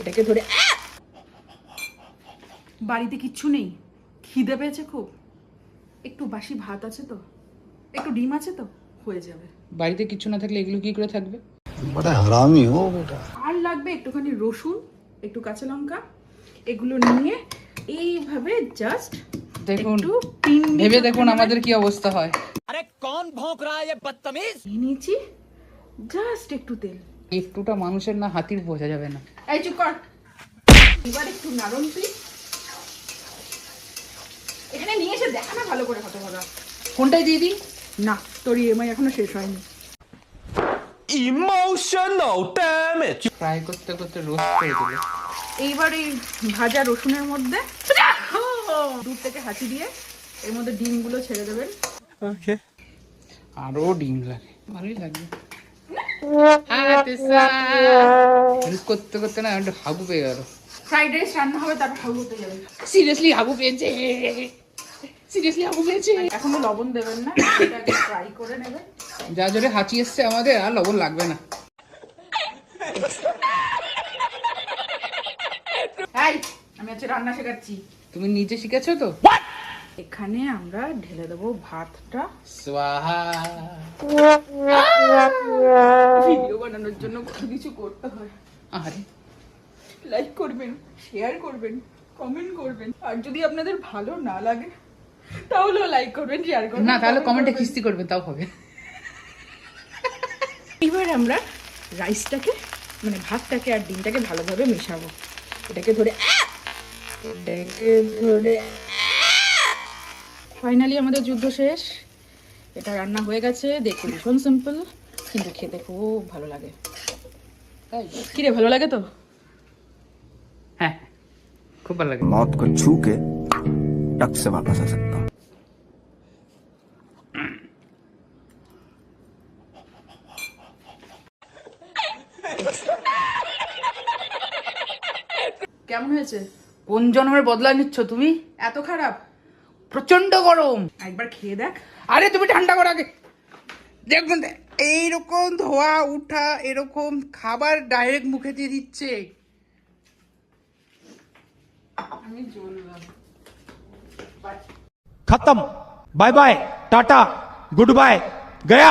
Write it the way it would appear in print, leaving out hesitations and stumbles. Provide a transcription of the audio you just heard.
এটাকে ধরে বাড়িতে কিচ্ছু নেই, খিদে পেয়েছে খুব, একটু বাসি ভাত আছে তো, একটু ডিম আছে তো, হয়ে যাবে। বাড়িতে কিছু না থাকলে এগুলো কি করে থাকবে? বড় হারামি হো বেটা। আর লাগবে একটুখানি রসুন, একটু কাঁচা লঙ্কা, এগুলো নিয়ে এইভাবে জাস্ট দেখুন, একটু পিন ভেবে দেখুন আমাদের কি অবস্থা হয়। अरे कौन भौंक रहा है ये बदतमीज। নিয়েছি জাস্ট একটু তেল। একটুটা মানুষের না হাতির বোঝা যাবে না। এই চুপ কর। এবার একটু নাড়ন তুই। এখানে নিয়ে এসে দেখা না ভালো করে কত ভালো। কোনটাই দিয়ে দিই? না, তোর ইএমআই এখনো শেষ হয়নি। Emotional damage। ফ্রাই করতে করতে রোস্ট করে দিল। এইবার এই ভাজা রসুনের মধ্যে দূর থেকে হাঁচি দিয়ে এর মধ্যে ডিমগুলো ছেড়ে দেবেন। ओके। আরো ডিম লাগে, ভালোই লাগবে। হেল্প করতে করতে না একটু হাবু পেয়ে গেল। ফ্রাইড রাইস রান্না হবে, তারপর হাবু হতে যাবে। সিরিয়াসলি হাবু পেয়েছে, সিরিয়াসলি হাবু পেয়েছে। এখনো লবণ দেবেন না, এটাকে ফ্রাই করে নেবেন। যা জোরে হাঁচি এসছে আমাদের, আর লবণ লাগবে না। এই, আমি আজকে রান্না শেখাচ্ছি। তুমি নিজে শিখেছো তো? এখানে আমরা ঢেলে দেবো ভাতটা। স্বাহা। ভিডিও বানানোর জন্য কত কিছু করতে হয়। আরে লাইক করবেন, শেয়ার করবেন, কমেন্ট করবেন, আর যদি আপনাদের ভালো না লাগে তাহলেও লাইক করবেন, শেয়ার করবেন না, তাহলে comment কমেন্টে করবেন। কিস্তি করবেন, তাও হবে। এবার আমরা রাইসটাকে মানে ভাতটাকে আর ডিমটাকে ভালোভাবে মেশাবো। এটাকে ধরে ফাইনালি আমাদের যুদ্ধ শেষ। এটা রান্না হয়ে গেছে, দেখতে ভীষণ সিম্পল কিন্তু খেতে খুব ভালো লাগে। তাই? কিরে, ভালো লাগে তো? হ্যাঁ, খুব ভালো লাগে। मौत को छू के टक से वापस आ सकता हूँ। কেমন হয়েছে? কোন জন্মের বদলা নিচ্ছ তুমি? এত খারাপ? প্রচন্ড গরম। একবার খেয়ে দেখ। আরে তুমি ঠান্ডা করো আগে। দেখুন এইরকম ধোয়া উঠা, এরকম খাবার ডাইরেক্ট মুখে দিয়ে দিচ্ছে। আমি জ্বললাম। खत्म। Bye bye tata goodbye गया।